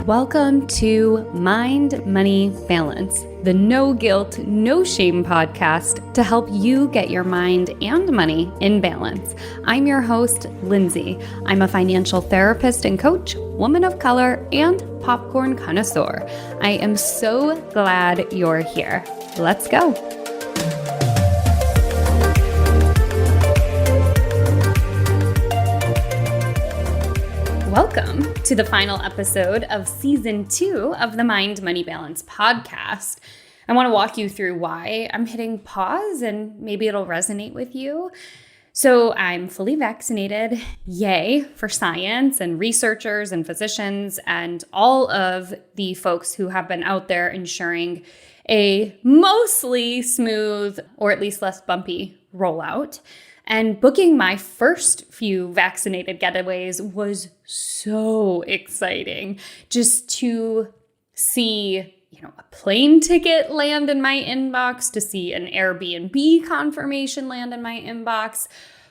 Welcome to Mind, Money, Balance, the no guilt, no shame podcast to help you get your mind and money in balance. I'm your host, Lindsay. I'm a financial therapist and coach, woman of color, and popcorn connoisseur. I am so glad you're here. Let's go. Welcome to the final episode of Season 2 of the Mind, Money, Balance podcast. I want to walk you through why I'm hitting pause and maybe it'll resonate with you. So I'm fully vaccinated, yay, for science and researchers and physicians and all of the folks who have been out there ensuring a mostly smooth or at least less bumpy rollout. And booking my first few vaccinated getaways was so exciting. Just to see, a plane ticket land in my inbox, to see an Airbnb confirmation land in my inbox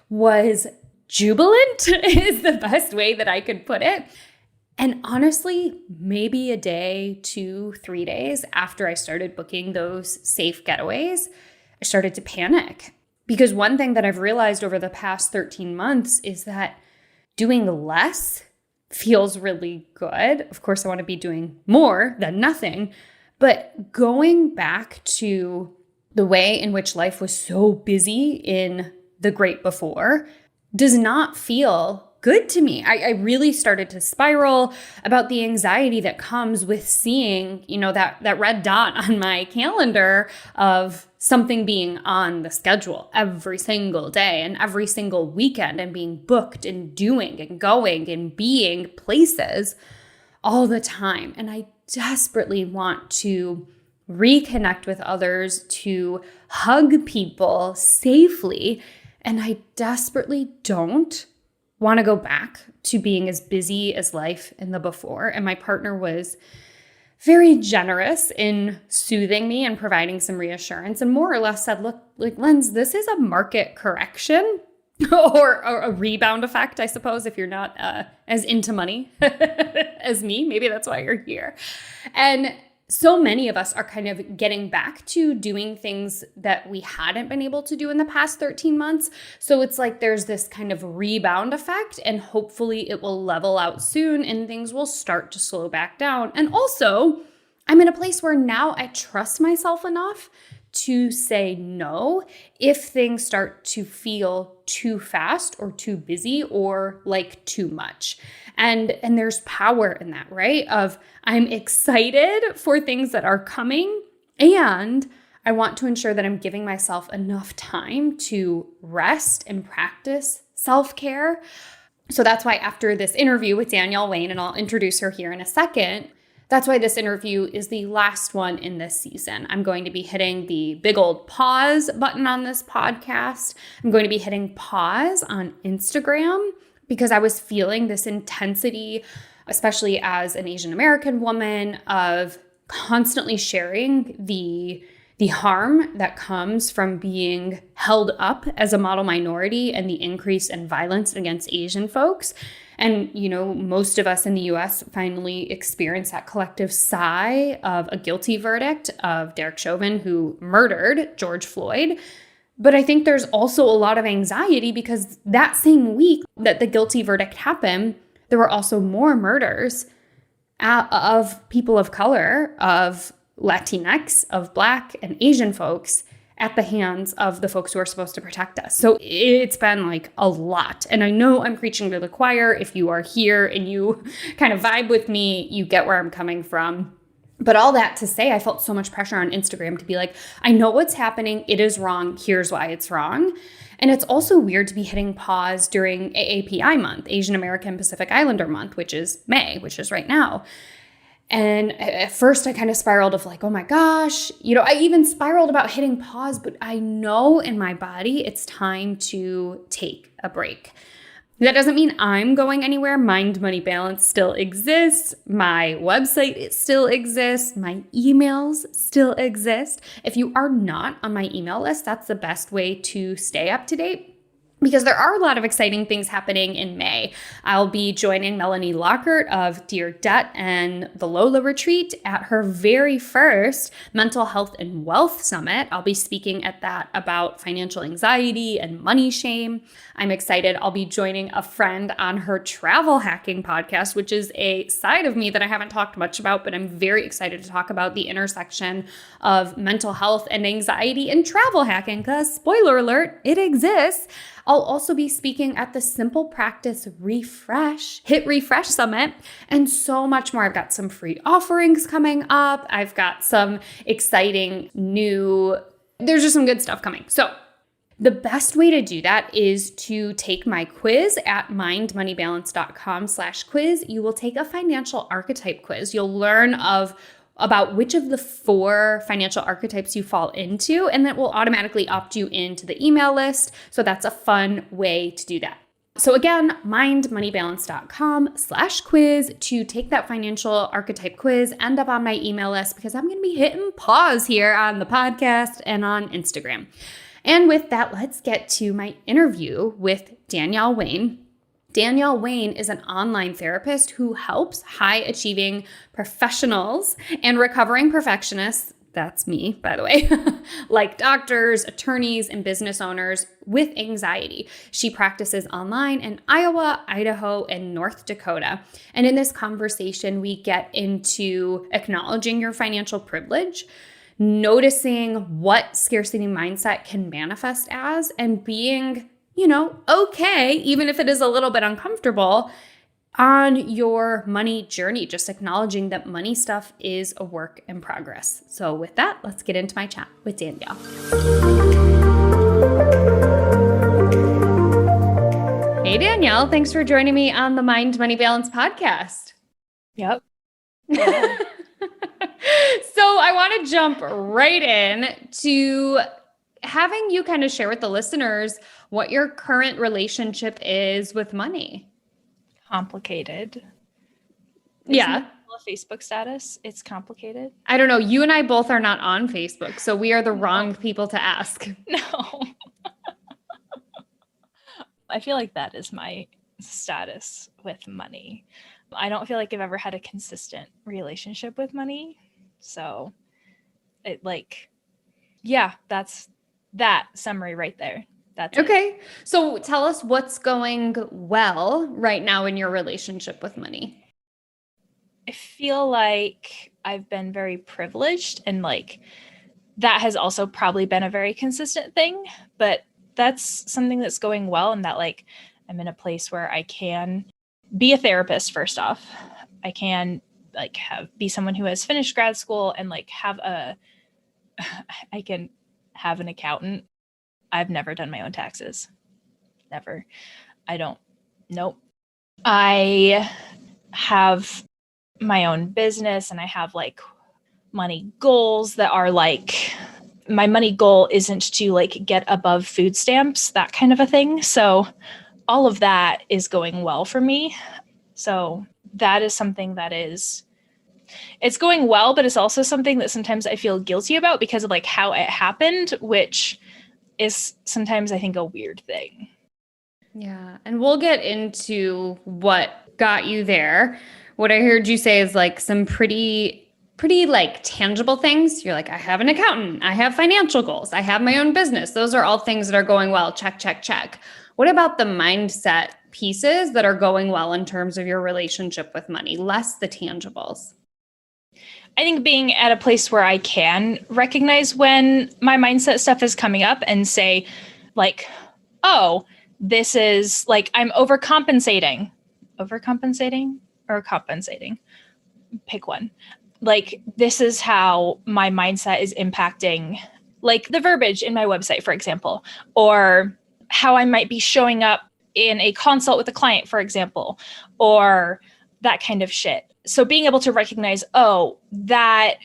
was jubilant is the best way that I could put it. And honestly, maybe a day, 2-3 days after I started booking those safe getaways, I started to panic. Because one thing that I've realized over the past 13 months is that doing less feels really good. Of course, I want to be doing more than nothing. But going back to the way in which life was so busy in the great before does not feel good to me. I really started to spiral about the anxiety that comes with seeing, that red dot on my calendar of something being on the schedule every single day and every single weekend and being booked and doing and going and being places all the time. And I desperately want to reconnect with others, to hug people safely. And I desperately don't want to go back to being as busy as life in the before. And my partner was very generous in soothing me and providing some reassurance and more or less said, look, Linz, this is a market correction or a rebound effect, I suppose, if you're not as into money as me. Maybe that's why you're here. And so many of us are kind of getting back to doing things that we hadn't been able to do in the past 13 months. So it's like there's this kind of rebound effect, and hopefully it will level out soon and things will start to slow back down. And also, I'm in a place where now I trust myself enough to say no if things start to feel too fast or too busy or like too much. And there's power in that, right? Of I'm excited for things that are coming, and I want to ensure that I'm giving myself enough time to rest and practice self-care. So that's why after this interview with Danielle Wayne, and I'll introduce her here in a second, that's why this interview is the last one in this season. I'm going to be hitting the big old pause button on this podcast. I'm going to be hitting pause on Instagram because I was feeling this intensity, especially as an Asian American woman, of constantly sharing the harm that comes from being held up as a model minority and the increase in violence against Asian folks. And, most of us in the US finally experienced that collective sigh of a guilty verdict of Derek Chauvin, who murdered George Floyd. But I think there's also a lot of anxiety because that same week that the guilty verdict happened, there were also more murders of people of color, of Latinx, of Black and Asian folks at the hands of the folks who are supposed to protect us. So it's been like a lot. And I know I'm preaching to the choir. If you are here and you kind of vibe with me, you get where I'm coming from. But all that to say, I felt so much pressure on Instagram to be like, I know what's happening. It is wrong. Here's why it's wrong. And it's also weird to be hitting pause during AAPI month, Asian American Pacific Islander month, which is May, which is right now. And at first I kind of spiraled of like, oh my gosh, I even spiraled about hitting pause, but I know in my body it's time to take a break. That doesn't mean I'm going anywhere. Mind, Money, Balance still exists. My website, it still exists. My emails still exist. If you are not on my email list, that's the best way to stay up to date. because there are a lot of exciting things happening in May. I'll be joining Melanie Lockhart of Dear Debt and the Lola Retreat at her very first Mental Health and Wealth Summit. I'll be speaking at that about financial anxiety and money shame. I'm excited. I'll be joining a friend on her travel hacking podcast, which is a side of me that I haven't talked much about, but I'm very excited to talk about the intersection of mental health and anxiety and travel hacking, because spoiler alert, it exists. I'll also be speaking at the Simple Practice Hit Refresh Summit, and so much more. I've got some free offerings coming up. I've got some exciting there's just some good stuff coming. So the best way to do that is to take my quiz at mindmoneybalance.com/quiz. You will take a financial archetype quiz. You'll learn about which of the 4 financial archetypes you fall into, and that will automatically opt you into the email list. So that's a fun way to do that. So again, mindmoneybalance.com/quiz to take that financial archetype quiz, end up on my email list, because I'm going to be hitting pause here on the podcast and on Instagram. And with that, let's get to my interview with Danielle Wayne. Danielle Wayne is an online therapist who helps high-achieving professionals and recovering perfectionists, that's me, by the way, like doctors, attorneys, and business owners with anxiety. She practices online in Iowa, Idaho, and North Dakota. And in this conversation, we get into acknowledging your financial privilege, noticing what scarcity mindset can manifest as, and being okay, even if it is a little bit uncomfortable, on your money journey, just acknowledging that money stuff is a work in progress. So with that, let's get into my chat with Danielle. Hey, Danielle, thanks for joining me on the Mind Money Balance podcast. Yep. So I want to jump right in to having you kind of share with the listeners what your current relationship is with money. Complicated. Yeah. A Facebook status. It's complicated. I don't know. You and I both are not on Facebook, so we are the wrong people to ask. No. I feel like that is my status with money. I don't feel like I've ever had a consistent relationship with money. So that's that summary right there. That's okay. It. So tell us what's going well right now in your relationship with money. I feel like I've been very privileged, and that has also probably been a very consistent thing, but that's something that's going well, and that I'm in a place where I can be a therapist. First off, I can be someone who has finished grad school and I can have an accountant. I've never done my own taxes. Never. Nope. I have my own business, and I have money goals that are my money goal isn't to get above food stamps, that kind of a thing. So all of that is going well for me. So that is something that it's going well, but it's also something that sometimes I feel guilty about because of how it happened, which is sometimes I think a weird thing. Yeah. And we'll get into what got you there. What I heard you say is some pretty tangible things. You're I have an accountant, I have financial goals, I have my own business. Those are all things that are going well. Check, check, check. What about the mindset pieces that are going well in terms of your relationship with money, less the tangibles? I think being at a place where I can recognize when my mindset stuff is coming up and say oh, this is I'm overcompensating or compensating. Pick one. This is how my mindset is impacting the verbiage in my website, for example, or how I might be showing up in a consult with a client, for example, or that kind of shit. So being able to recognize, that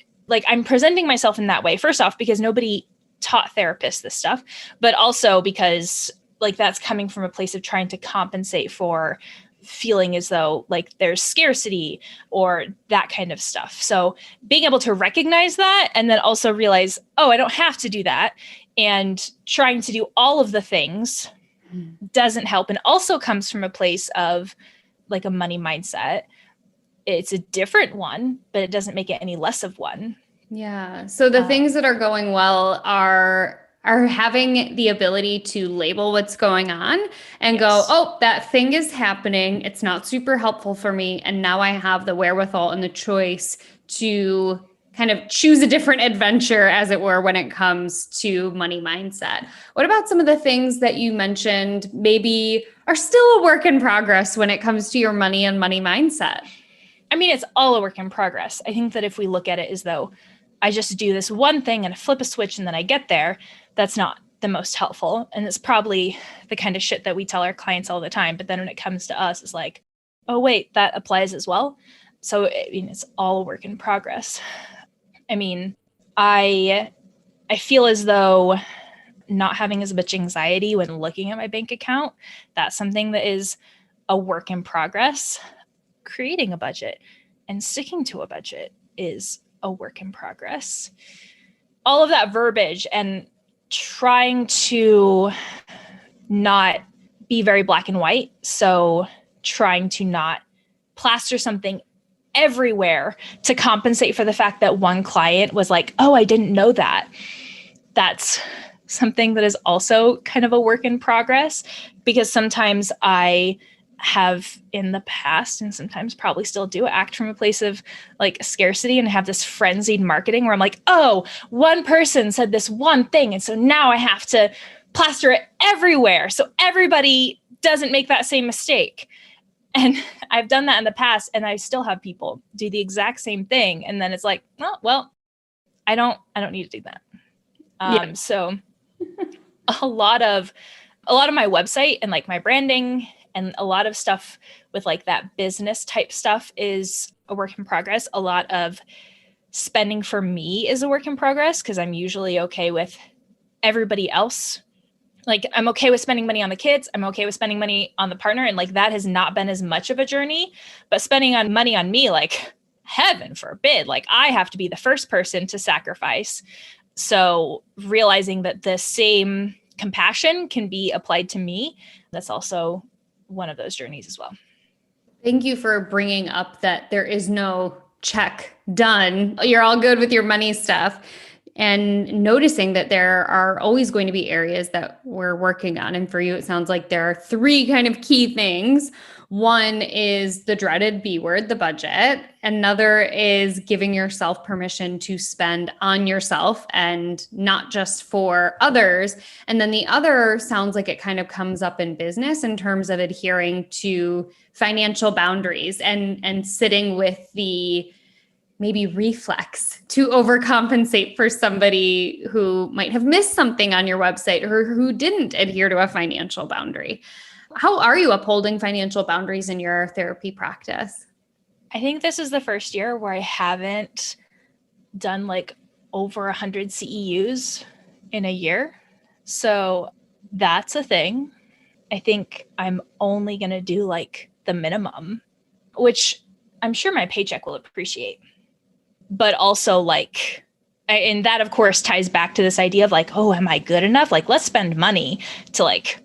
I'm presenting myself in that way, first off, because nobody taught therapists this stuff, but also because that's coming from a place of trying to compensate for feeling as though there's scarcity or that kind of stuff. So being able to recognize that and then also realize, I don't have to do that, and trying to do all of the things doesn't help, and also comes from a place of like a money mindset. It's a different one, but it doesn't make it any less of one. Yeah. So the things that are going well are having the ability to label what's going on and go, oh, that thing is happening. It's not super helpful for me. And now I have the wherewithal and the choice to kind of choose a different adventure, as it were, when it comes to money mindset. What about some of the things that you mentioned maybe are still a work in progress when it comes to your money and money mindset? I mean, it's all a work in progress. I think that if we look at it as though I just do this one thing and I flip a switch and then I get there, that's not the most helpful. And it's probably the kind of shit that we tell our clients all the time. But then when it comes to us, it's like, oh, wait, that applies as well. So, I mean, it's all a work in progress. I mean, I feel as though not having as much anxiety when looking at my bank account, that's something that is a work in progress. Creating a budget and sticking to a budget is a work in progress. All of that verbiage and trying to not be very black and white. So trying to not plaster something everywhere to compensate for the fact that one client was like, oh, I didn't know that. That's something that is also kind of a work in progress, because sometimes I have in the past, and sometimes probably still do, act from a place of like scarcity and have this frenzied marketing where I'm like, oh, one person said this one thing, and so now I have to plaster it everywhere so everybody doesn't make that same mistake. And I've done that in the past, and I still have people do the exact same thing, and then it's like, oh, well, I don't need to do that. So a lot of my website and like my branding and a lot of stuff with like that business type stuff is a work in progress. A lot of spending for me is a work in progress, because I'm usually okay with everybody else. Like, I'm okay with spending money on the kids. I'm okay with spending money on the partner. And like, that has not been as much of a journey, but spending on money on me, like, heaven forbid, like I have to be the first person to sacrifice. So realizing that the same compassion can be applied to me, that's also one of those journeys as well. Thank you for bringing up that there is no check done. You're all good with your money stuff, and noticing that there are always going to be areas that we're working on. And for you, it sounds like there are three kind of key things. One is the dreaded B word, the budget. Another is giving yourself permission to spend on yourself and not just for others. And then the other sounds like it kind of comes up in business in terms of adhering to financial boundaries and sitting with the maybe reflex to overcompensate for somebody who might have missed something on your website or who didn't adhere to a financial boundary. How are you upholding financial boundaries in your therapy practice? I think this is the first year where I haven't done like over 100 CEUs in a year. So that's a thing. I think I'm only going to do like the minimum, which I'm sure my paycheck will appreciate. But also like, and that of course ties back to this idea of like, oh, am I good enough? Like, let's spend money to like,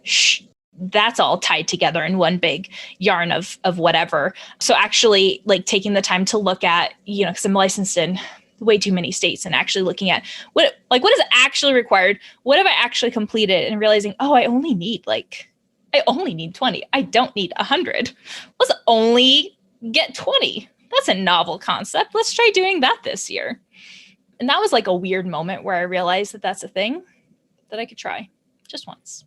that's all tied together in one big yarn of whatever. So actually like taking the time to look at, because I'm licensed in way too many states, and actually looking at what is actually required? What have I actually completed? And realizing, oh, I only need 20. I don't need 100. Let's only get 20. That's a novel concept. Let's try doing that this year. And that was like a weird moment where I realized that that's a thing that I could try just once.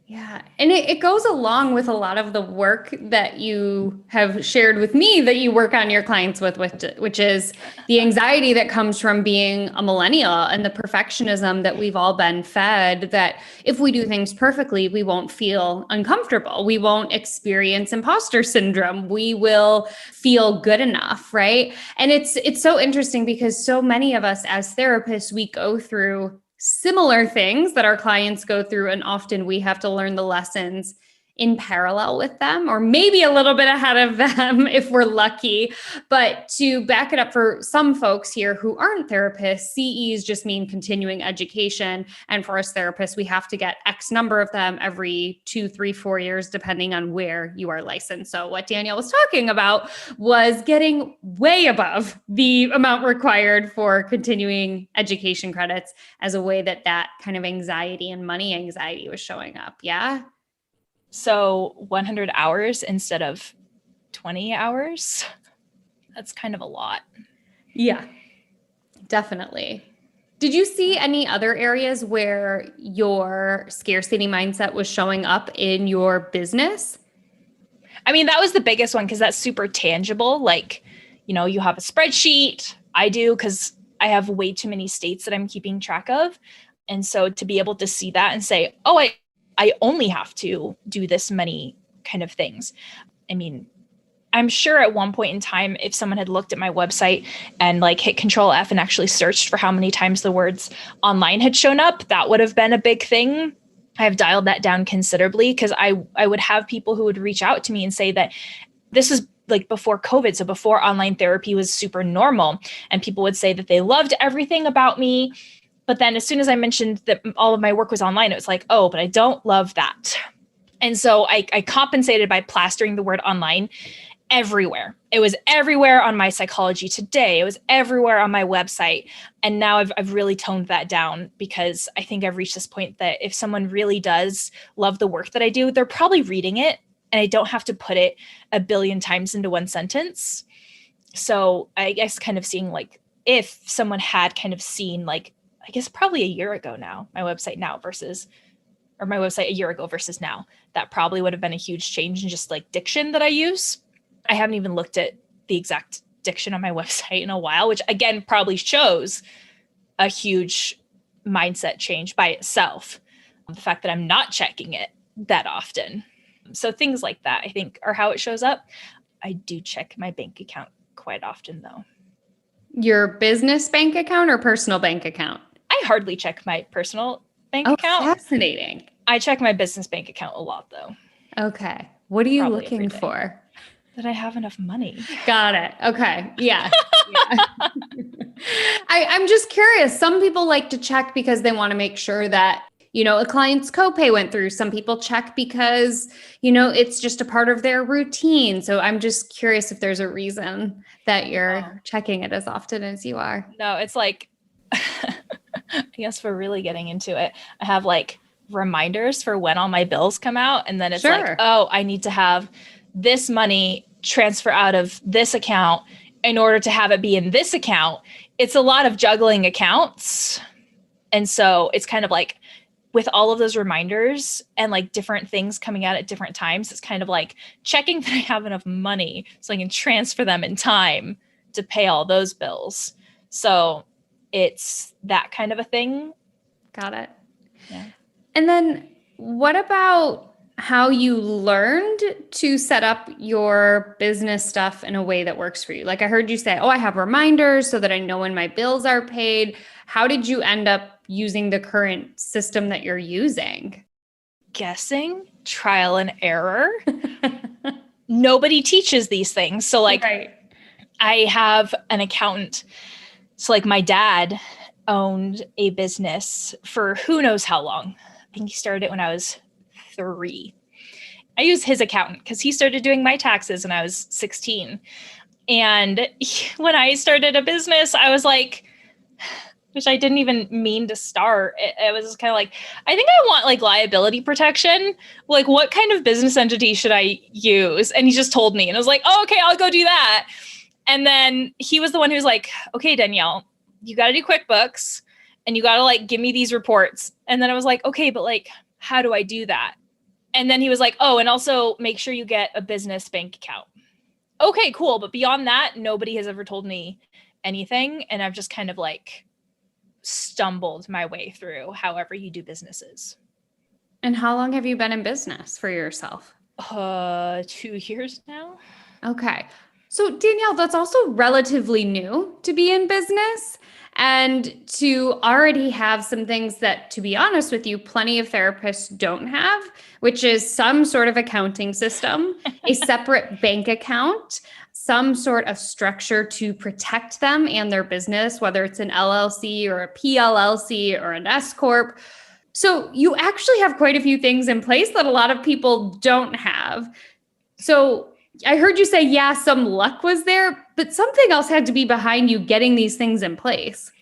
Yeah. And it goes along with a lot of the work that you have shared with me that you work on your clients with, which is the anxiety that comes from being a millennial and the perfectionism that we've all been fed, that if we do things perfectly, we won't feel uncomfortable. We won't experience imposter syndrome. We will feel good enough, right? And it's so interesting because so many of us as therapists, we go through similar things that our clients go through, and often we have to learn the lessons in parallel with them, or maybe a little bit ahead of them if we're lucky. But to back it up for some folks here who aren't therapists, CEs just mean continuing education. And for us therapists, we have to get X number of them every 2, 3, 4 years, depending on where you are licensed. So what Danielle was talking about was getting way above the amount required for continuing education credits as a way that kind of anxiety and money anxiety was showing up. Yeah. So 100 hours instead of 20 hours. That's kind of a lot. Yeah, definitely. Did you see any other areas where your scarcity mindset was showing up in your business? I mean, that was the biggest one because that's super tangible. Like, you have a spreadsheet. I do because I have way too many states that I'm keeping track of. And so to be able to see that and say, oh, I only have to do this many kind of things. I mean, I'm sure at one point in time, if someone had looked at my website and like hit Control F and actually searched for how many times the words online had shown up, that would have been a big thing. I've dialed that down considerably because I would have people who would reach out to me and say that this is like before COVID. So before online therapy was super normal, and people would say that they loved everything about me. But then as soon as I mentioned that all of my work was online, it was like, oh, but I don't love that. And so I compensated by plastering the word online everywhere. It was everywhere on my Psychology Today. It was everywhere on my website. And now I've really toned that down because I think I've reached this point that if someone really does love the work that I do, they're probably reading it and I don't have to put it a billion times into one sentence. So I guess kind of seeing like if someone had kind of seen like, I guess probably a year ago now, my website a year ago versus now, that probably would have been a huge change in just like diction that I use. I haven't even looked at the exact diction on my website in a while, which again probably shows a huge mindset change by itself. The fact that I'm not checking it that often. So things like that, I think, are how it shows up. I do check my bank account quite often, though. Your business bank account or personal bank account? I hardly check my personal bank account. Fascinating. I check my business bank account a lot, though. Okay. What are you Probably looking for? That I have enough money. Got it. Okay. Yeah. I'm just curious. Some people like to check because they want to make sure that, a client's copay went through. Some people check because, it's just a part of their routine. So I'm just curious if there's a reason that you're checking it as often as you are. No, it's like, I guess we're really getting into it. I have like reminders for when all my bills come out. And then it's like, oh, I need to have this money transfer out of this account in order to have it be in this account. It's a lot of juggling accounts. And so it's kind of like with all of those reminders and like different things coming out at different times, it's kind of like checking that I have enough money so I can transfer them in time to pay all those bills. So it's that kind of a thing. Got it. Yeah. And then what about how you learned to set up your business stuff in a way that works for you? Like I heard you say, I have reminders so that I know when my bills are paid. How did you end up using the current system that you're using? Guessing, trial and error. Nobody teaches these things. So like I have an accountant. So like my dad owned a business for who knows how long. I think he started it when I was 3. I use his accountant because he started doing my taxes when I was 16. And when I started a business, I was like, which I didn't even mean to start. It was kind of like, I think I want like liability protection. Like what kind of business entity should I use? And he just told me and I was like, oh, okay, I'll go do that. And then he was the one who was like, okay, Danielle, you got to do QuickBooks and you got to like give me these reports. And then I was like, okay, but like, how do I do that? And then he was like, oh, and also make sure you get a business bank account. Okay, cool. But beyond that, nobody has ever told me anything. And I've just kind of like stumbled my way through however you do businesses. And how long have you been in business for yourself? 2 years now. Okay. So Danielle, that's also relatively new to be in business. and to already have some things that, to be honest with you, plenty of therapists don't have, which is some sort of accounting system, a separate bank account, some sort of structure to protect them and their business, whether it's an LLC or a PLLC or an S Corp. So you actually have quite a few things in place that a lot of people don't have. So I heard you say, yeah, some luck was there, but something else had to be behind you getting these things in place.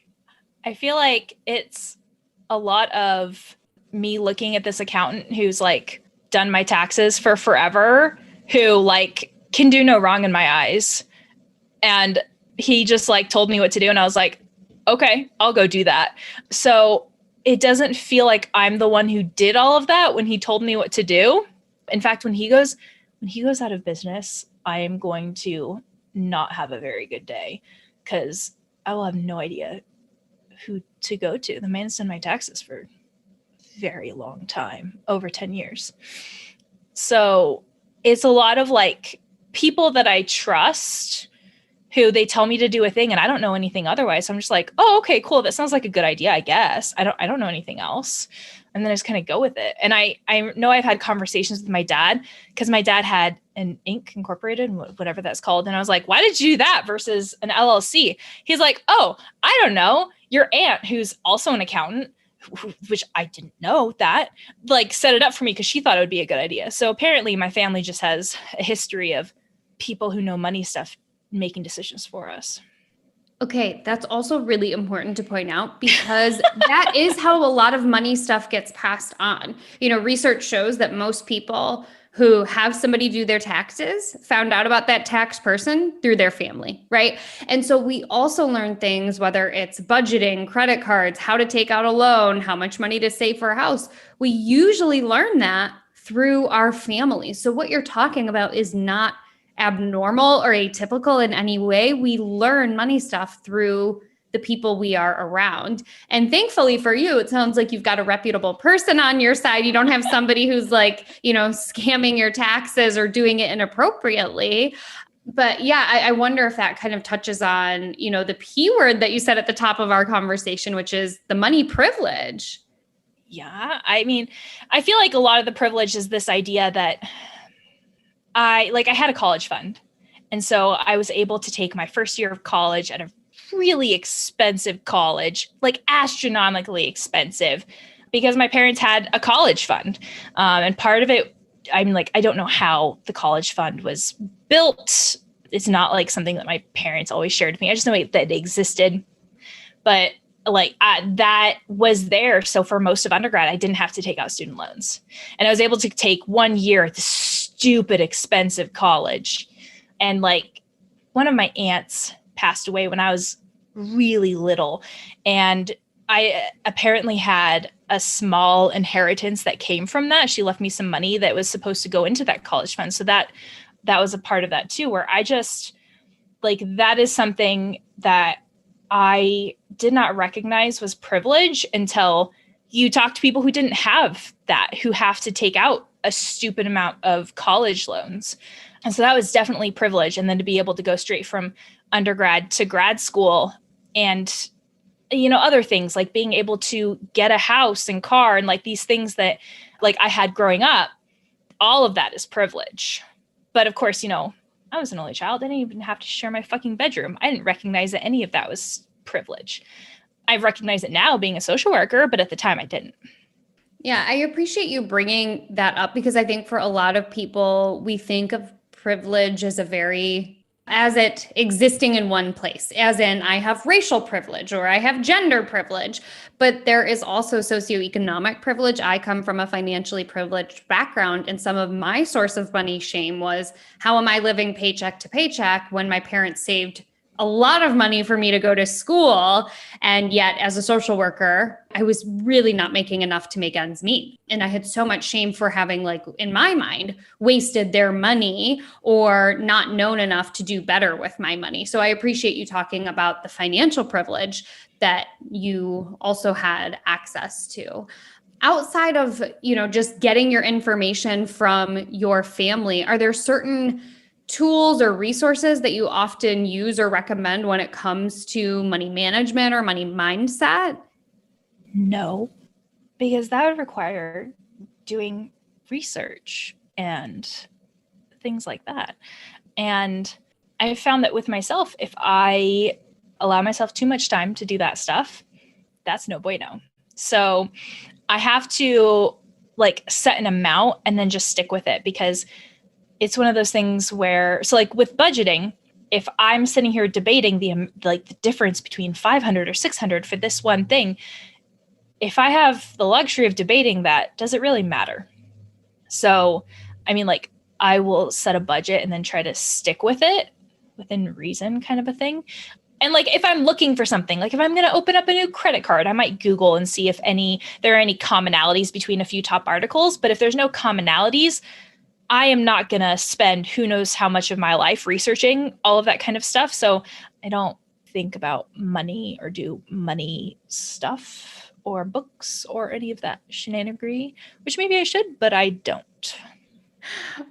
I feel like it's a lot of me looking at this accountant who's like done my taxes for forever, who like can do no wrong in my eyes. And he just like told me what to do. And I was like, okay, I'll go do that. So it doesn't feel like I'm the one who did all of that when he told me what to do. In fact, when he goes out of business, I am going to not have a very good day because I will have no idea who to go to. The man's done my taxes for a very long time, over 10 years. So it's a lot of like people that I trust who they tell me to do a thing and I don't know anything otherwise. So I'm just like, oh, okay, cool. That sounds like a good idea, I guess. I don't know anything else. And then I just kind of go with it. And I know I've had conversations with my dad because my dad had an Inc. Incorporated, whatever that's called. And I was like, why did you do that versus an LLC? He's like, oh, I don't know. Your aunt, who's also an accountant, which I didn't know that, like set it up for me because she thought it would be a good idea. So apparently my family just has a history of people who know money stuff making decisions for us. Okay, that's also really important to point out because that is how a lot of money stuff gets passed on. Research shows that most people who have somebody do their taxes found out about that tax person through their family, right? And so we also learn things, whether it's budgeting, credit cards, how to take out a loan, how much money to save for a house. We usually learn that through our family. So what you're talking about is not abnormal or atypical in any way. We learn money stuff through the people we are around. And thankfully for you, it sounds like you've got a reputable person on your side. You don't have somebody who's like, scamming your taxes or doing it inappropriately. But yeah, I wonder if that kind of touches on, the P word that you said at the top of our conversation, which is the money privilege. Yeah. I mean, I feel like a lot of the privilege is this idea that I had a college fund. And so I was able to take my first year of college at a really expensive college, like astronomically expensive, because my parents had a college fund. And part of it, I'm like, I don't know how the college fund was built. It's not like something that my parents always shared with me. I just know that it existed. But that was there. So for most of undergrad, I didn't have to take out student loans. And I was able to take 1 year at this stupid expensive college. And one of my aunts passed away when I was really little. And I apparently had a small inheritance that came from that. She left me some money that was supposed to go into that college fund. So that was a part of that too, where I just that is something that I did not recognize was privilege until you talk to people who didn't have that, who have to take out a stupid amount of college loans. And so that was definitely privilege. And then to be able to go straight from undergrad to grad school and, other things like being able to get a house and car and these things that I had growing up, all of that is privilege. But of course, I was an only child. I didn't even have to share my fucking bedroom. I didn't recognize that any of that was privilege. I recognize it now being a social worker, but at the time I didn't. Yeah, I appreciate you bringing that up because I think for a lot of people, we think of privilege as as it existing in one place, as in I have racial privilege or I have gender privilege, but there is also socioeconomic privilege. I come from a financially privileged background, and some of my source of money shame was, how am I living paycheck to paycheck when my parents saved a lot of money for me to go to school. And yet as a social worker, I was really not making enough to make ends meet. And I had so much shame for having, in my mind, wasted their money or not known enough to do better with my money. So I appreciate you talking about the financial privilege that you also had access to. Outside of, just getting your information from your family, are there certain tools or resources that you often use or recommend when it comes to money management or money mindset? No, because that would require doing research and things like that. And I found that with myself, if I allow myself too much time to do that stuff, that's no bueno. So I have to like set an amount and then just stick with it, because it's one of those things where, so like with budgeting, if I'm sitting here debating the difference between 500 or 600 for this one thing, if I have the luxury of debating that, does it really matter? So, I mean, like, I will set a budget and then try to stick with it within reason, kind of a thing. And like, if I'm looking for something, like if I'm going to open up a new credit card, I might Google and see if there are any commonalities between a few top articles. But if there's no commonalities, I am not going to spend who knows how much of my life researching all of that kind of stuff. So I don't think about money or do money stuff or books or any of that shenanigans, which maybe I should, but I don't.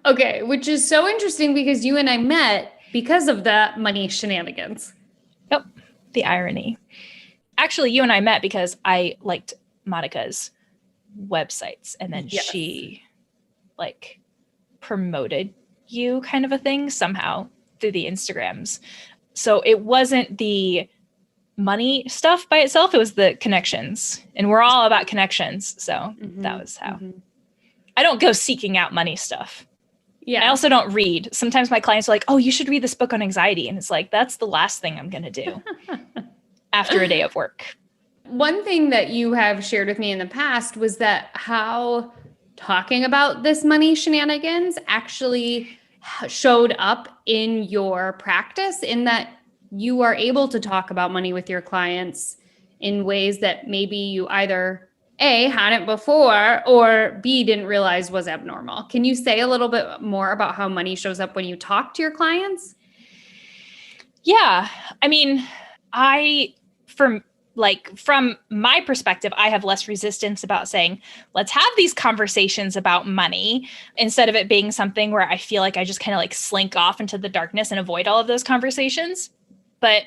Okay, which is so interesting because you and I met because of the money shenanigans. Yep, the irony. Actually, you and I met because I liked Monica's websites, and then she like promoted you, kind of a thing, somehow through the Instagrams. So it wasn't the money stuff by itself, it was the connections, and we're all about connections. So that was how. I don't go seeking out money stuff. Yeah. I also don't read. Sometimes my clients are like, oh, you should read this book on anxiety. And it's like, that's the last thing I'm going to do after a day of work. One thing that you have shared with me in the past was that how talking about this money shenanigans actually showed up in your practice, in that you are able to talk about money with your clients in ways that maybe you either A, hadn't before, or B, didn't realize was abnormal. Can you say a little bit more about how money shows up when you talk to your clients? Yeah. I mean, from my perspective, I have less resistance about saying, let's have these conversations about money, instead of it being something where I feel like I just kind of like slink off into the darkness and avoid all of those conversations. But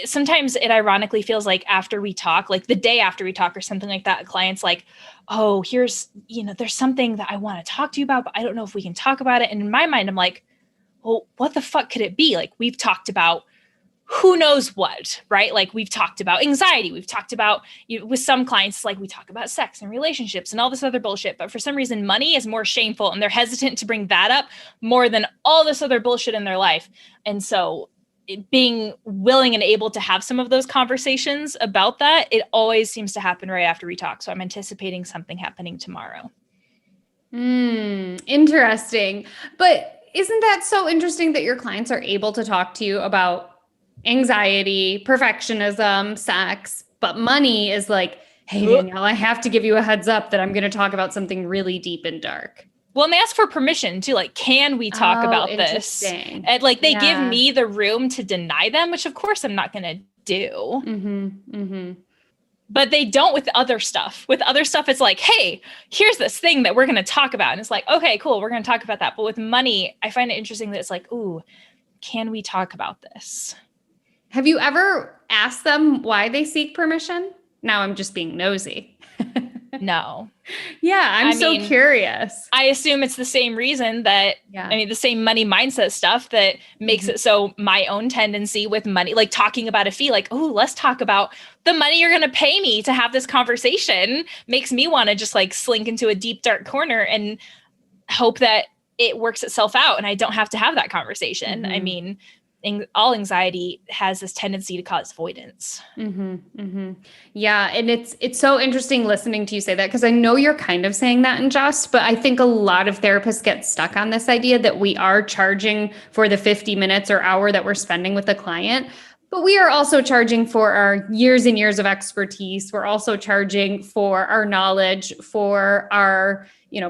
sometimes it ironically feels like after we talk, like the day after we talk or something like that, a client's like, oh, there's something that I want to talk to you about, but I don't know if we can talk about it. And in my mind, I'm like, well, what the fuck could it be? Like, we've talked about who knows what, right? Like, we've talked about anxiety. We've talked about, with some clients, like we talk about sex and relationships and all this other bullshit. But for some reason, money is more shameful, and they're hesitant to bring that up more than all this other bullshit in their life. And so being willing and able to have some of those conversations about that, it always seems to happen right after we talk. So I'm anticipating something happening tomorrow. Interesting. But isn't that so interesting that your clients are able to talk to you about anxiety, perfectionism, sex, but money is like, hey, Danielle, I have to give you a heads up that I'm going to talk about something really deep and dark. Well, and they ask for permission too. Like, can we talk about this? And like, they give me the room to deny them, which of course I'm not going to do. But they don't with other stuff. With other stuff, it's like, hey, here's this thing that we're going to talk about. And it's like, okay, cool, we're going to talk about that. But with money, I find it interesting that it's like, ooh, can we talk about this? Have you ever asked them why they seek permission? Now I'm just being nosy. No. Yeah, I'm so curious. I assume it's the same reason that, the same money mindset stuff that makes it so my own tendency with money, like talking about a fee, like, oh, let's talk about the money you're going to pay me to have this conversation, makes me want to just like slink into a deep, dark corner and hope that it works itself out and I don't have to have that conversation. I mean, all anxiety has this tendency to cause avoidance. Yeah. And it's so interesting listening to you say that, because I know you're kind of saying that in jest, but I think a lot of therapists get stuck on this idea that we are charging for the 50 minutes or hour that we're spending with the client. But we are also charging for our years and years of expertise. We're also charging for our knowledge, for our,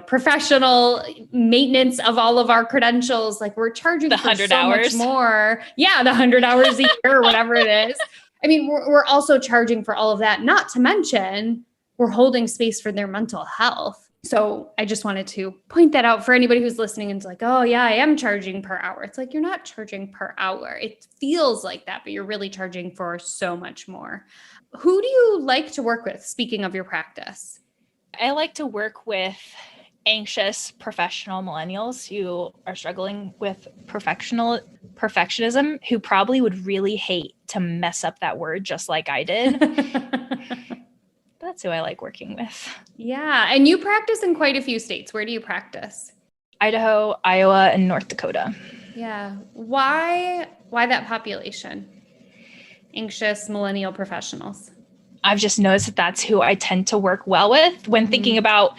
professional maintenance of all of our credentials. Like, we're charging the for 100 so hours. much more. Yeah, the 100 hours a year or whatever it is. I mean, we're also charging for all of that. Not to mention, we're holding space for their mental health. So I just wanted to point that out for anybody who's listening and is like, oh yeah, I am charging per hour. It's like, you're not charging per hour. It feels like that, but you're really charging for so much more. Who do you like to work with, speaking of your practice? I like to work with anxious professional millennials who are struggling with perfectionism, who probably would really hate to mess up that word just like I did. That's who I like working with. Yeah. And you practice in quite a few states. Where do you practice? Idaho, Iowa, and North Dakota. Yeah. Why that population? Anxious millennial professionals. I've just noticed that that's who I tend to work well with when thinking about,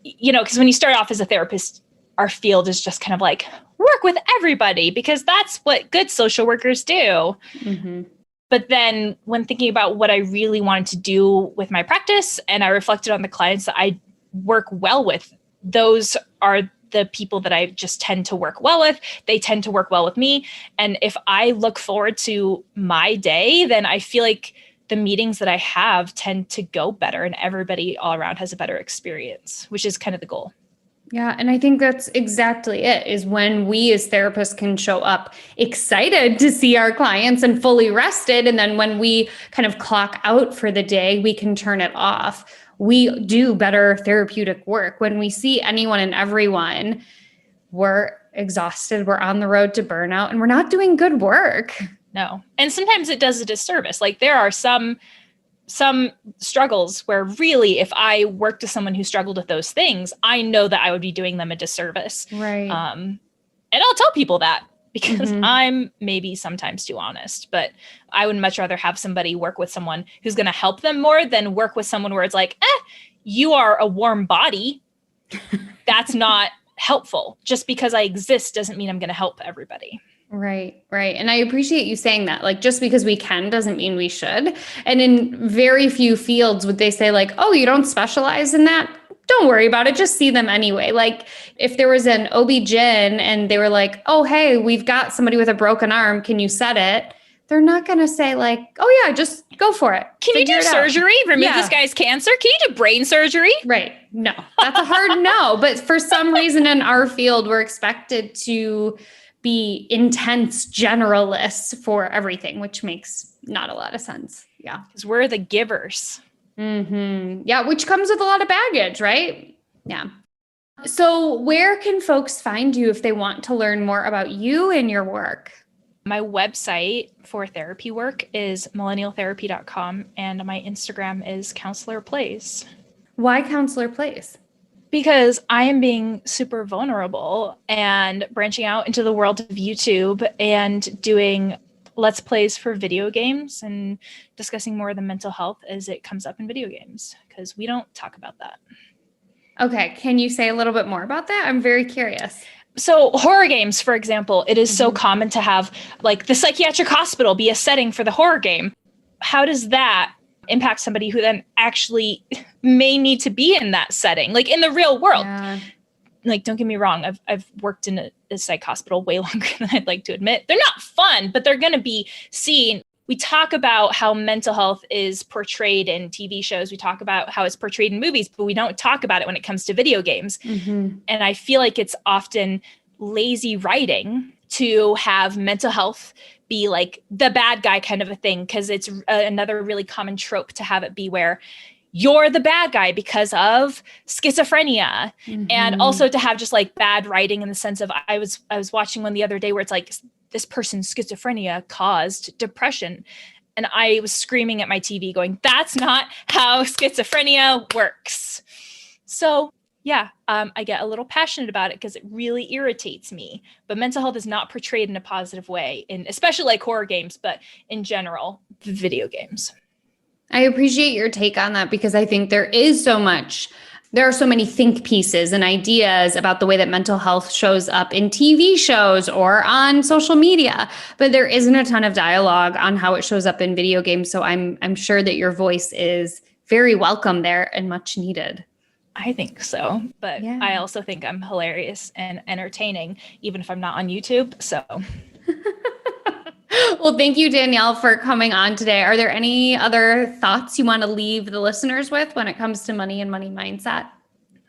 because when you start off as a therapist, our field is just kind of like work with everybody because that's what good social workers do. Mm-hmm. But then when thinking about what I really wanted to do with my practice, and I reflected on the clients that I work well with, those are the people that I just tend to work well with. They tend to work well with me. And if I look forward to my day, then I feel like the meetings that I have tend to go better and everybody all around has a better experience, which is kind of the goal. Yeah. And I think that's exactly it, is when we as therapists can show up excited to see our clients and fully rested. And then when we kind of clock out for the day, we can turn it off. We do better therapeutic work. When we see anyone and everyone, we're exhausted, we're on the road to burnout, and we're not doing good work. No. And sometimes it does a disservice. Like there are some struggles where really, if I worked with someone who struggled with those things, I know that I would be doing them a disservice. Right. And I'll tell people that because I'm maybe sometimes too honest, but I would much rather have somebody work with someone who's going to help them more than work with someone where it's like, you are a warm body. That's not helpful. Just because I exist doesn't mean I'm going to help everybody. Right, right. And I appreciate you saying that. Like, just because we can doesn't mean we should. And in very few fields would they say like, oh, you don't specialize in that? Don't worry about it. Just see them anyway. Like if there was an OB-GYN and they were like, oh, hey, we've got somebody with a broken arm. Can you set it? They're not going to say like, oh yeah, just go for it. Can you do surgery? Remove this guy's cancer? Can you do brain surgery? Right. No, that's a hard no. But for some reason in our field, we're expected to be intense generalists for everything, which makes not a lot of sense. Yeah. Because we're the givers. Mm-hmm. Yeah. Which comes with a lot of baggage, right? Yeah. So where can folks find you if they want to learn more about you and your work? My website for therapy work is millennialtherapy.com and my Instagram is Counselor Plays. Why Counselor Plays? Because I am being super vulnerable and branching out into the world of YouTube and doing Let's Plays for video games and discussing more of the mental health as it comes up in video games, because we don't talk about that. Okay. Can you say a little bit more about that? I'm very curious. So horror games, for example, it is so common to have like the psychiatric hospital be a setting for the horror game. How does that impact somebody who then actually may need to be in that setting, like in the real world? Yeah. Like, don't get me wrong. I've worked in a psych hospital way longer than I'd like to admit. They're not fun, but they're going to be seen. We talk about how mental health is portrayed in TV shows. We talk about how it's portrayed in movies, but we don't talk about it when it comes to video games. And I feel like it's often lazy writing to have mental health be like the bad guy kind of a thing, because it's another really common trope to have it be where you're the bad guy because of schizophrenia. And also to have just like bad writing in the sense of, I was watching one the other day where it's like, this person's schizophrenia caused depression. And I was screaming at my TV going, that's not how schizophrenia works. So yeah, I get a little passionate about it because it really irritates me. But mental health is not portrayed in a positive way, in especially like horror games, but in general, video games. I appreciate your take on that, because I think there are so many think pieces and ideas about the way that mental health shows up in TV shows or on social media, but there isn't a ton of dialogue on how it shows up in video games. So I'm sure that your voice is very welcome there and much needed. I think so, but yeah. I also think I'm hilarious and entertaining, even if I'm not on YouTube. So. Well, thank you, Danielle, for coming on today. Are there any other thoughts you want to leave the listeners with when it comes to money and money mindset?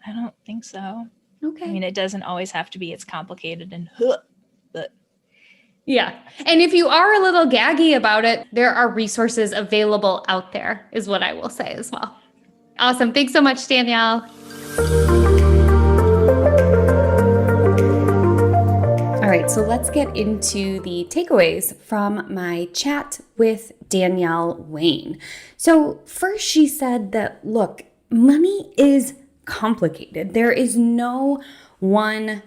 I don't think so. Okay. I mean, it doesn't always have to be it's complicated and but Yeah. And if you are a little gaggy about it, there are resources available out there, is what I will say as well. Awesome. Thanks so much, Danielle. All right, so let's get into the takeaways from my chat with Danielle Wayne. So, first, she said that, look, money is complicated. There is no one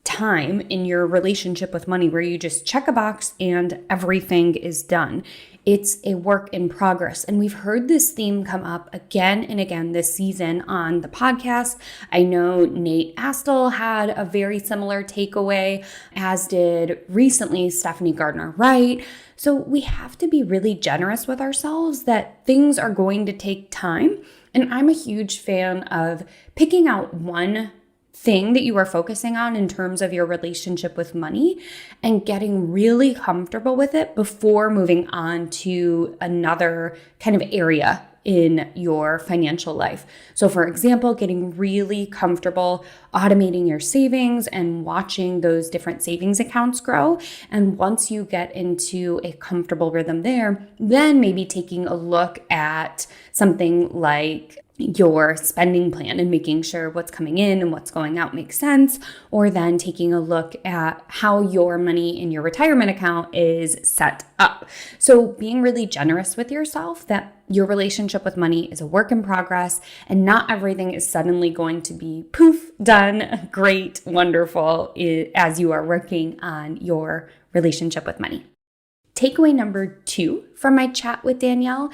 time in your relationship with money where you just check a box and everything is done. It's a work in progress. And we've heard this theme come up again and again this season on the podcast. I know Nate Astle had a very similar takeaway, as did recently Stephanie Gardner-Wright. So we have to be really generous with ourselves that things are going to take time. And I'm a huge fan of picking out one thing that you are focusing on in terms of your relationship with money and getting really comfortable with it before moving on to another kind of area in your financial life. So for example, getting really comfortable automating your savings and watching those different savings accounts grow. And once you get into a comfortable rhythm there, then maybe taking a look at something like your spending plan and making sure what's coming in and what's going out makes sense, or then taking a look at how your money in your retirement account is set up. So being really generous with yourself that your relationship with money is a work in progress and not everything is suddenly going to be poof, done, great, wonderful as you are working on your relationship with money. Takeaway number 2 from my chat with Danielle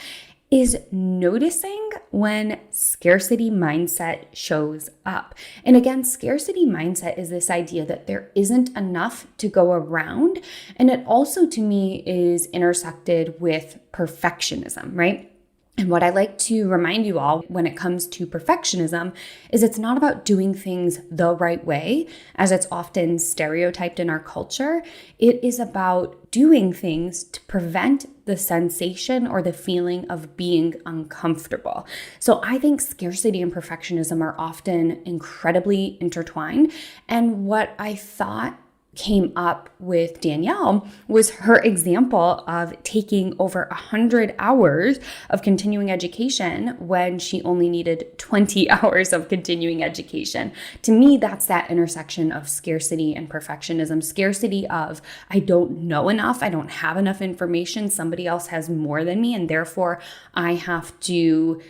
is noticing when scarcity mindset shows up. And again, scarcity mindset is this idea that there isn't enough to go around. And it also, to me, is intersected with perfectionism, right? And what I like to remind you all when it comes to perfectionism is it's not about doing things the right way, as it's often stereotyped in our culture. It is about doing things to prevent the sensation or the feeling of being uncomfortable. So I think scarcity and perfectionism are often incredibly intertwined. And what I thought came up with Danielle was her example of taking over 100 hours of continuing education when she only needed 20 hours of continuing education. To me, that's that intersection of scarcity and perfectionism. Scarcity of, I don't know enough, I don't have enough information, somebody else has more than me, and therefore I have to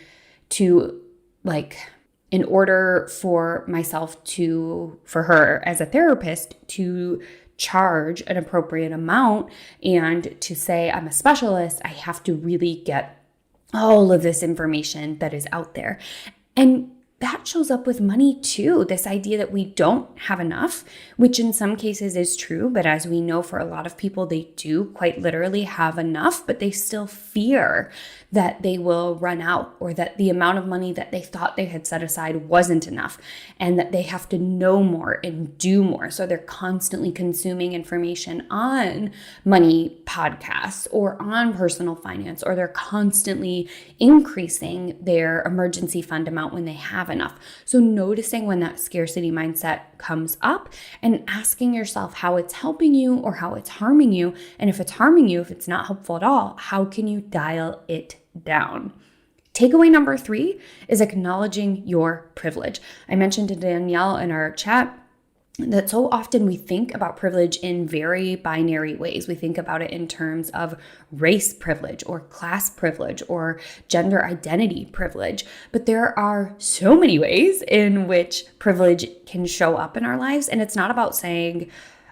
in order for her as a therapist to charge an appropriate amount and to say I'm a specialist, I have to really get all of this information that is out there. And that shows up with money too, this idea that we don't have enough, which in some cases is true, but as we know, for a lot of people, they do quite literally have enough, but they still fear that they will run out or that the amount of money that they thought they had set aside wasn't enough and that they have to know more and do more. So they're constantly consuming information on money podcasts or on personal finance, or they're constantly increasing their emergency fund amount when they have enough. So noticing when that scarcity mindset comes up and asking yourself how it's helping you or how it's harming you. And if it's harming you, if it's not helpful at all, how can you dial it down? Takeaway number 3 is acknowledging your privilege. I mentioned to Danielle in our chat that so often we think about privilege in very binary ways. We think about it in terms of race privilege or class privilege or gender identity privilege. But there are so many ways in which privilege can show up in our lives. And it's not about saying,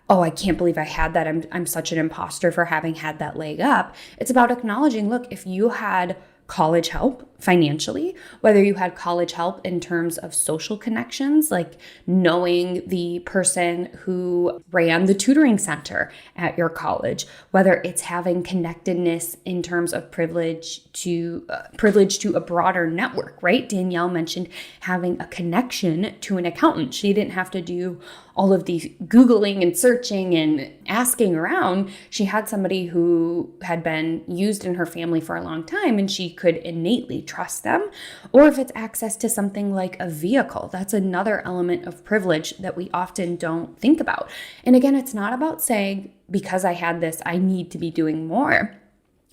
oh, I can't believe I had that. I'm such an imposter for having had that leg up. It's about acknowledging, look, if you had college help financially, whether you had college help in terms of social connections, like knowing the person who ran the tutoring center at your college, whether it's having connectedness in terms of privilege to a broader network, right? Danielle mentioned having a connection to an accountant. She didn't have to do all of these Googling and searching and asking around. She had somebody who had been used in her family for a long time, and she could innately trust them, or if it's access to something like a vehicle. That's another element of privilege that we often don't think about. And again, it's not about saying, because I had this, I need to be doing more.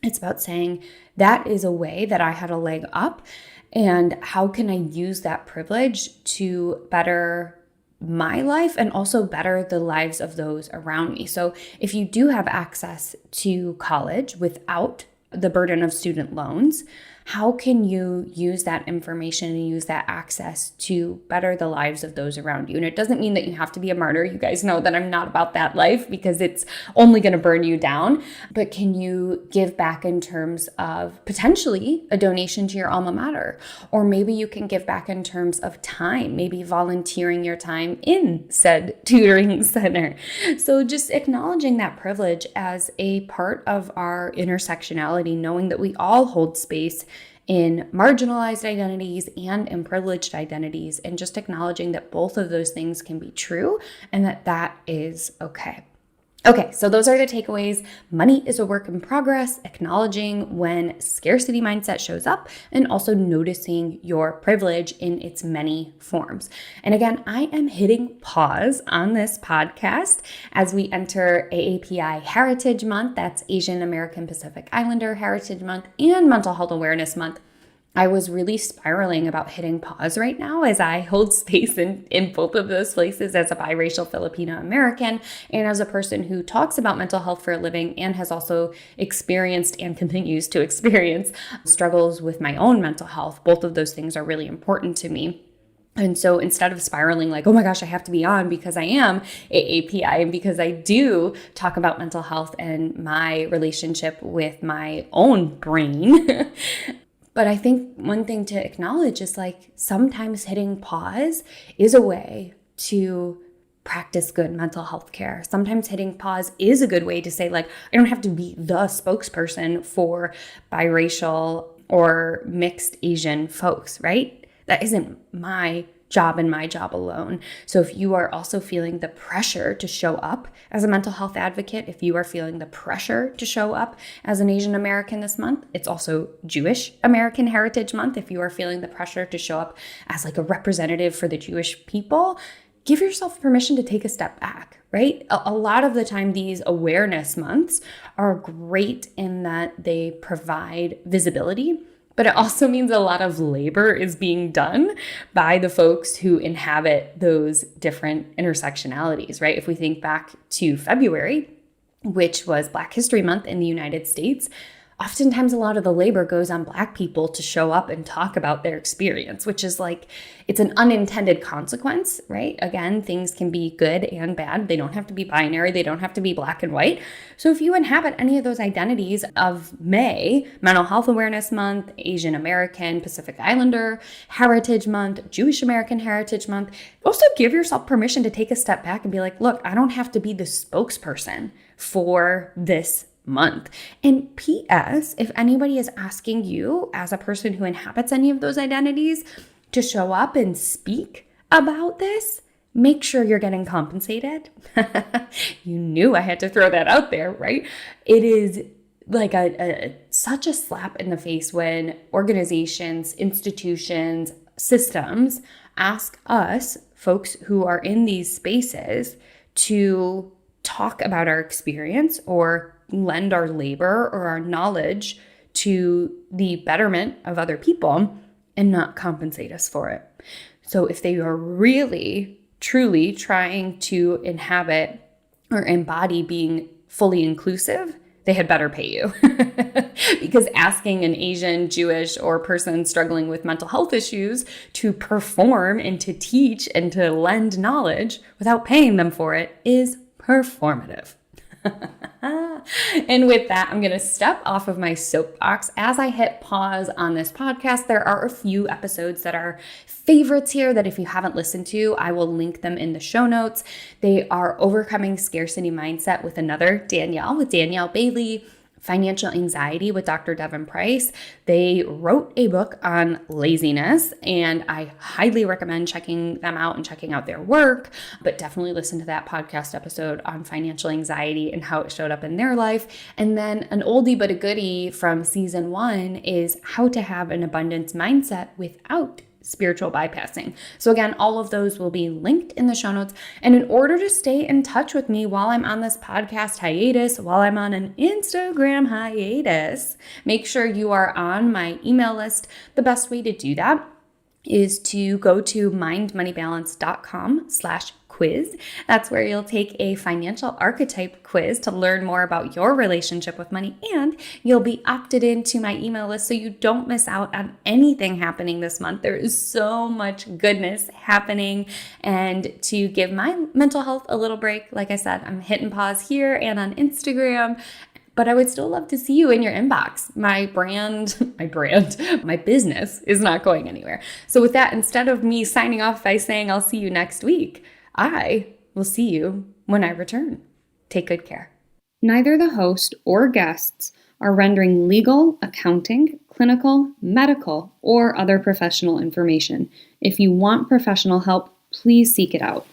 It's about saying that is a way that I had a leg up, and how can I use that privilege to better my life and also better the lives of those around me. So if you do have access to college without the burden of student loans, how can you use that information and use that access to better the lives of those around you? And it doesn't mean that you have to be a martyr. You guys know that I'm not about that life, because it's only going to burn you down. But can you give back in terms of potentially a donation to your alma mater? Or maybe you can give back in terms of time, maybe volunteering your time in said tutoring center. So just acknowledging that privilege as a part of our intersectionality, knowing that we all hold space in marginalized identities and in privileged identities, and just acknowledging that both of those things can be true and that that is okay. Okay, so those are the takeaways. Money is a work in progress, acknowledging when scarcity mindset shows up, and also noticing your privilege in its many forms. And again, I am hitting pause on this podcast as we enter AAPI Heritage Month. That's Asian American Pacific Islander Heritage Month and Mental Health Awareness Month. I was really spiraling about hitting pause right now as I hold space in both of those places as a biracial Filipino American and as a person who talks about mental health for a living and has also experienced and continues to experience struggles with my own mental health. Both of those things are really important to me. And so instead of spiraling like, oh my gosh, I have to be on because I am AAPI and because I do talk about mental health and my relationship with my own brain, but I think one thing to acknowledge is like sometimes hitting pause is a way to practice good mental health care. Sometimes hitting pause is a good way to say like, I don't have to be the spokesperson for biracial or mixed Asian folks, right? That isn't my job and my job alone. So if you are also feeling the pressure to show up as a mental health advocate, if you are feeling the pressure to show up as an Asian American this month, it's also Jewish American Heritage Month. If you are feeling the pressure to show up as like a representative for the Jewish people, give yourself permission to take a step back, right? A lot of the time, these awareness months are great in that they provide visibility, but it also means a lot of labor is being done by the folks who inhabit those different intersectionalities, right? If we think back to February, which was Black History Month in the United States, oftentimes a lot of the labor goes on Black people to show up and talk about their experience, which is like, it's an unintended consequence, right? Again, things can be good and bad. They don't have to be binary. They don't have to be black and white. So if you inhabit any of those identities of May, Mental Health Awareness Month, Asian American Pacific Islander Heritage Month, Jewish American Heritage Month, also give yourself permission to take a step back and be like, look, I don't have to be the spokesperson for this month. And P.S., if anybody is asking you as a person who inhabits any of those identities to show up and speak about this, make sure you're getting compensated. You knew I had to throw that out there, right? It is like such a slap in the face when organizations, institutions, systems ask us, folks who are in these spaces, to talk about our experience or lend our labor or our knowledge to the betterment of other people and not compensate us for it. So if they are really, truly trying to inhabit or embody being fully inclusive, they had better pay you. Because asking an Asian, Jewish, or person struggling with mental health issues to perform and to teach and to lend knowledge without paying them for it is performative. And with that, I'm going to step off of my soapbox. As I hit pause on this podcast, there are a few episodes that are favorites here that if you haven't listened to, I will link them in the show notes. They are Overcoming Scarcity Mindset with another Danielle, with Danielle Bailey, Financial Anxiety with Dr. Devin Price. They wrote a book on laziness, and I highly recommend checking them out and checking out their work, but definitely listen to that podcast episode on financial anxiety and how it showed up in their life. And then an oldie but a goodie from season 1 is how to have an abundance mindset without spiritual bypassing. So again, all of those will be linked in the show notes. And in order to stay in touch with me while I'm on this podcast hiatus, while I'm on an Instagram hiatus, make sure you are on my email list. The best way to do that is to go to mindmoneybalance.com/quiz. That's where you'll take a financial archetype quiz to learn more about your relationship with money, and you'll be opted into my email list so you don't miss out on anything happening this month. There is so much goodness happening, and to give my mental health a little break, like I said, I'm hitting pause here and on Instagram. But I would still love to see you in your inbox. My business is not going anywhere. So with that, instead of me signing off by saying I'll see you next week, I will see you when I return. Take good care. Neither the host or guests are rendering legal, accounting, clinical, medical, or other professional information. If you want professional help, please seek it out.